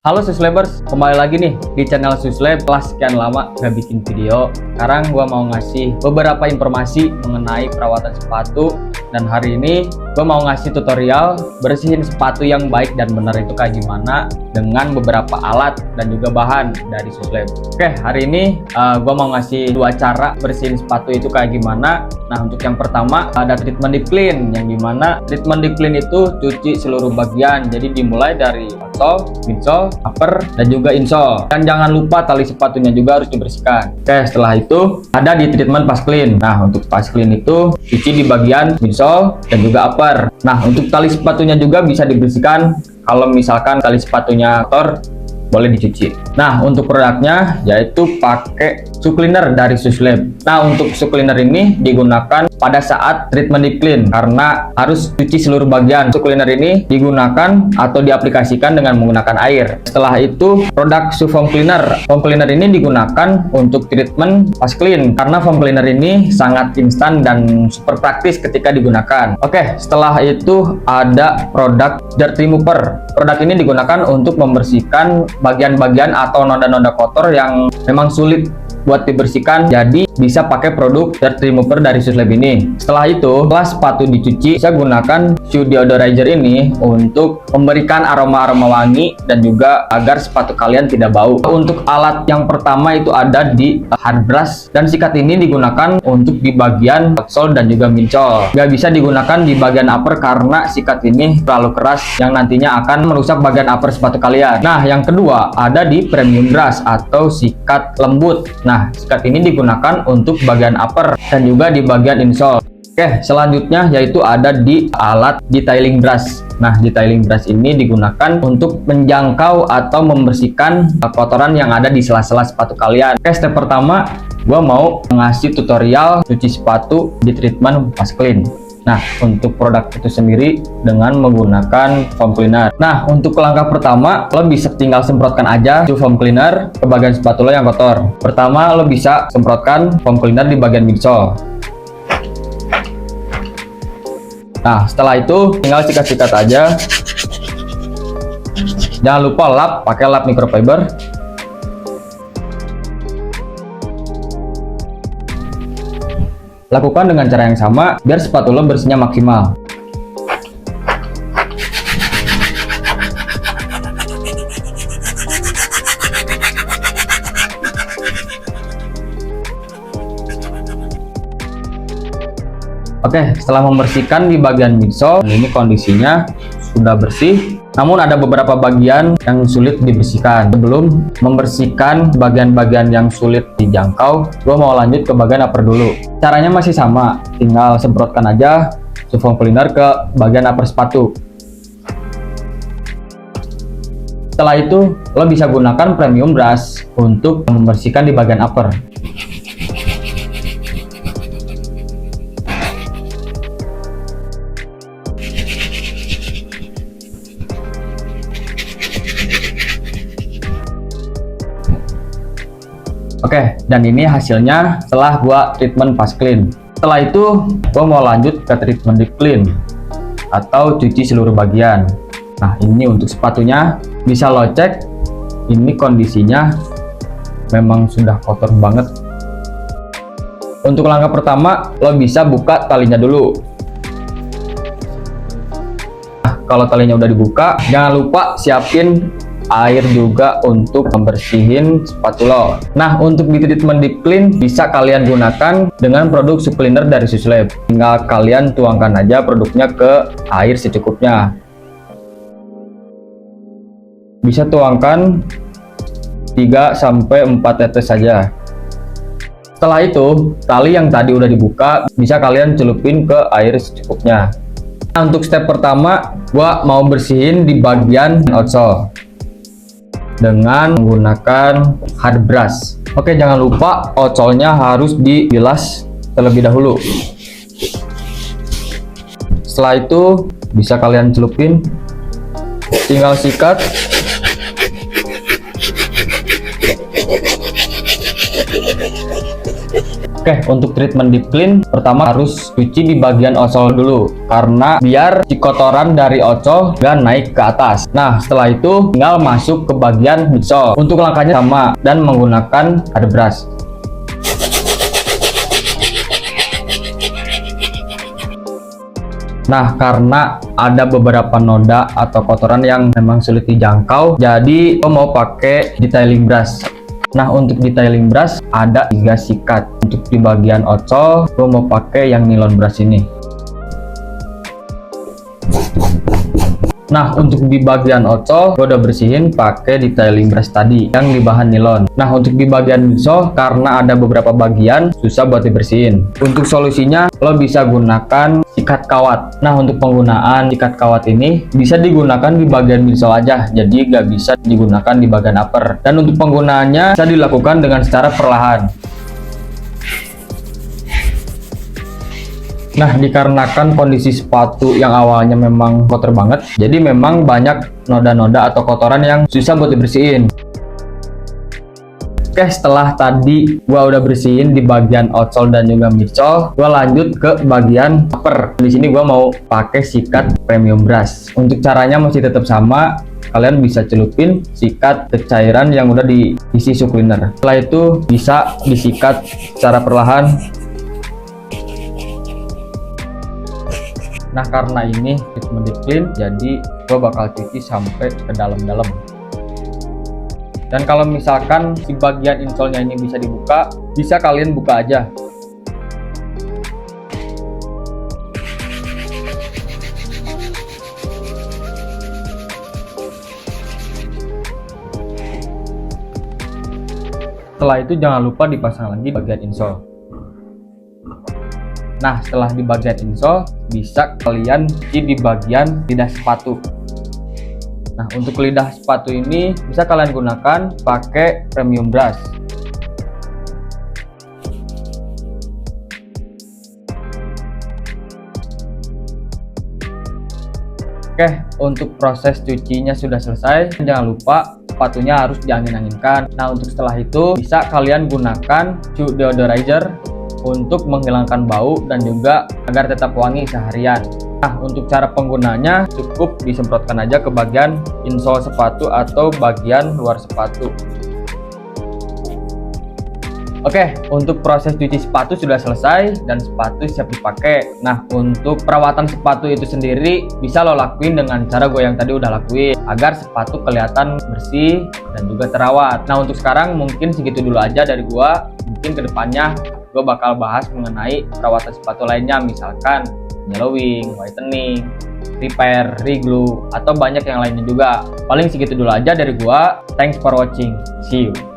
Halo Suslabers, kembali lagi nih di channel Suslab. Setelah sekian lama gak bikin video, sekarang gua mau ngasih beberapa informasi mengenai perawatan sepatu. Dan hari ini gua mau ngasih tutorial bersihin sepatu yang baik dan benar itu kayak gimana dengan beberapa alat dan juga bahan dari Suslab. Oke, hari ini gua mau ngasih dua cara bersihin sepatu itu kayak gimana. Nah, untuk yang pertama ada treatment deep clean, yang dimana treatment deep clean itu cuci seluruh bagian. Jadi dimulai dari outsole, midsole, upper, dan juga insole. Dan jangan lupa tali sepatunya juga harus dibersihkan. Oke, setelah itu ada di treatment fast clean. Nah, untuk fast clean itu cuci di bagian midsole dan juga upper. Nah, untuk tali sepatunya juga bisa dibersihkan. Kalau misalkan tali sepatunya kotor, boleh dicuci. Nah, untuk produknya yaitu pakai shoe cleaner dari Suslab. Nah, untuk shoe cleaner ini digunakan pada saat treatment deep clean karena harus cuci seluruh bagian. Shoe cleaner ini digunakan atau diaplikasikan dengan menggunakan air. Setelah itu produk shoe foam cleaner. Foam cleaner ini digunakan untuk treatment fast clean karena foam cleaner ini sangat instan dan super praktis ketika digunakan. Oke, setelah itu ada produk dirt remover. Produk ini digunakan untuk membersihkan bagian-bagian atau noda-noda kotor yang memang sulit buat dibersihkan, jadi bisa pakai produk dirt remover dari Suslab ini. Setelah itu, setelah sepatu dicuci, saya gunakan shoe deodorizer ini untuk memberikan aroma-aroma wangi dan juga agar sepatu kalian tidak bau. Untuk alat yang pertama itu ada di hard brush, dan sikat ini digunakan untuk di bagian outsole dan juga midsole. Gak bisa digunakan di bagian upper karena sikat ini terlalu keras yang nantinya akan merusak bagian upper sepatu kalian. Nah, yang kedua ada di premium brush atau sikat lembut. Nah, sikat ini digunakan untuk bagian upper dan juga di bagian insole. Oke, selanjutnya yaitu ada di alat detailing brush. Nah, detailing brush ini digunakan untuk menjangkau atau membersihkan kotoran yang ada di sela-sela sepatu kalian. Oke, step pertama, gua mau ngasih tutorial cuci sepatu di treatment fast clean. Nah, untuk produk itu sendiri dengan menggunakan foam cleaner. Nah, untuk langkah pertama, lo bisa tinggal semprotkan aja foam cleaner ke bagian sepatu lo yang kotor. Pertama, lo bisa semprotkan foam cleaner di bagian midsole. Nah, setelah itu tinggal sikat-sikat aja. Jangan lupa lap, pakai lap microfiber. Lakukan dengan cara yang sama biar sepatu lo bersihnya maksimal. Oke, setelah membersihkan di bagian midsole, ini kondisinya sudah bersih. Namun ada beberapa bagian yang sulit dibersihkan. Sebelum membersihkan bagian-bagian yang sulit dijangkau, gue mau lanjut ke bagian upper dulu. Caranya masih sama, tinggal semprotkan aja foam cleaner ke bagian upper sepatu. Setelah itu, lo bisa gunakan premium brush untuk membersihkan di bagian upper. Oke, dan ini hasilnya setelah gua treatment fast clean. Setelah itu, gua mau lanjut ke treatment deep clean atau cuci seluruh bagian. Nah, ini untuk sepatunya bisa lo cek. Ini kondisinya memang sudah kotor banget. Untuk langkah pertama, lo bisa buka talinya dulu. Nah, kalau talinya udah dibuka, jangan lupa siapin air juga untuk membersihin sepatu lo. Nah, untuk di treatment deep clean bisa kalian gunakan dengan produk shoe cleaner dari Suslab. Tinggal kalian tuangkan aja produknya ke air secukupnya. Bisa tuangkan 3-4 tetes saja. Setelah itu, tali yang tadi udah dibuka bisa kalian celupin ke air secukupnya. Nah, untuk step pertama, gua mau bersihin di bagian outsole dengan menggunakan hard brush. Oke, jangan lupa outsole-nya harus dibilas terlebih dahulu. Setelah itu bisa kalian celupin, tinggal sikat. Oke, untuk treatment deep clean pertama harus cuci di bagian ocol dulu, karena biar si kotoran dari ocol gak naik ke atas. Nah, setelah itu tinggal masuk ke bagian midsole. Untuk langkahnya sama dan menggunakan air brush. Nah, karena ada beberapa noda atau kotoran yang memang sulit dijangkau, jadi gue mau pakai detailing brush. Nah, untuk detailing brush ada 3 sikat. Untuk di bagian ocol, gue mau pakai yang nilon brush ini. Nah, untuk di bagian ocol, gue udah bersihin pakai detailing brush tadi yang di bahan nilon. Nah, untuk di bagian midsole, karena ada beberapa bagian susah buat dibersihin. Untuk solusinya, lo bisa gunakan sikat kawat. Nah, untuk penggunaan sikat kawat ini bisa digunakan di bagian midsole aja, jadi gak bisa digunakan di bagian upper. Dan untuk penggunaannya bisa dilakukan dengan secara perlahan. Nah, dikarenakan kondisi sepatu yang awalnya memang kotor banget, jadi memang banyak noda-noda atau kotoran yang susah buat dibersihin. Oke, setelah tadi gua udah bersihin di bagian outsole dan juga midsole, gua lanjut ke bagian upper. Di sini gua mau pakai sikat premium brush. Untuk caranya masih tetap sama. Kalian bisa celupin sikat ke cairan yang udah diisi shoe cleaner. Setelah itu bisa disikat secara perlahan. Nah, karena ini treatment deep clean, jadi gue bakal cuci sampai ke dalam-dalam. Dan kalau misalkan si bagian insole-nya ini bisa dibuka, bisa kalian buka aja. Setelah itu jangan lupa dipasang lagi bagian insole. Nah, setelah di bagian insole, bisa kalian cuci di bagian lidah sepatu. Nah, untuk lidah sepatu ini bisa kalian gunakan pakai premium brush. Oke, untuk proses cucinya sudah selesai. Jangan lupa sepatunya harus diangin-anginkan. Nah, untuk setelah itu bisa kalian gunakan shoe deodorizer untuk menghilangkan bau dan juga agar tetap wangi seharian. Nah, untuk cara penggunanya cukup disemprotkan aja ke bagian insole sepatu atau bagian luar sepatu. Oke, untuk proses cuci sepatu sudah selesai dan sepatu siap dipakai. Nah, untuk perawatan sepatu itu sendiri bisa lo lakuin dengan cara gue yang tadi udah lakuin agar sepatu kelihatan bersih dan juga terawat. Nah, untuk sekarang mungkin segitu dulu aja dari gue. Mungkin kedepannya gue bakal bahas mengenai perawatan sepatu lainnya, misalkan yellowing, whitening, repair, reglue, atau banyak yang lainnya juga. Paling segitu dulu aja dari gue. Thanks for watching. See you.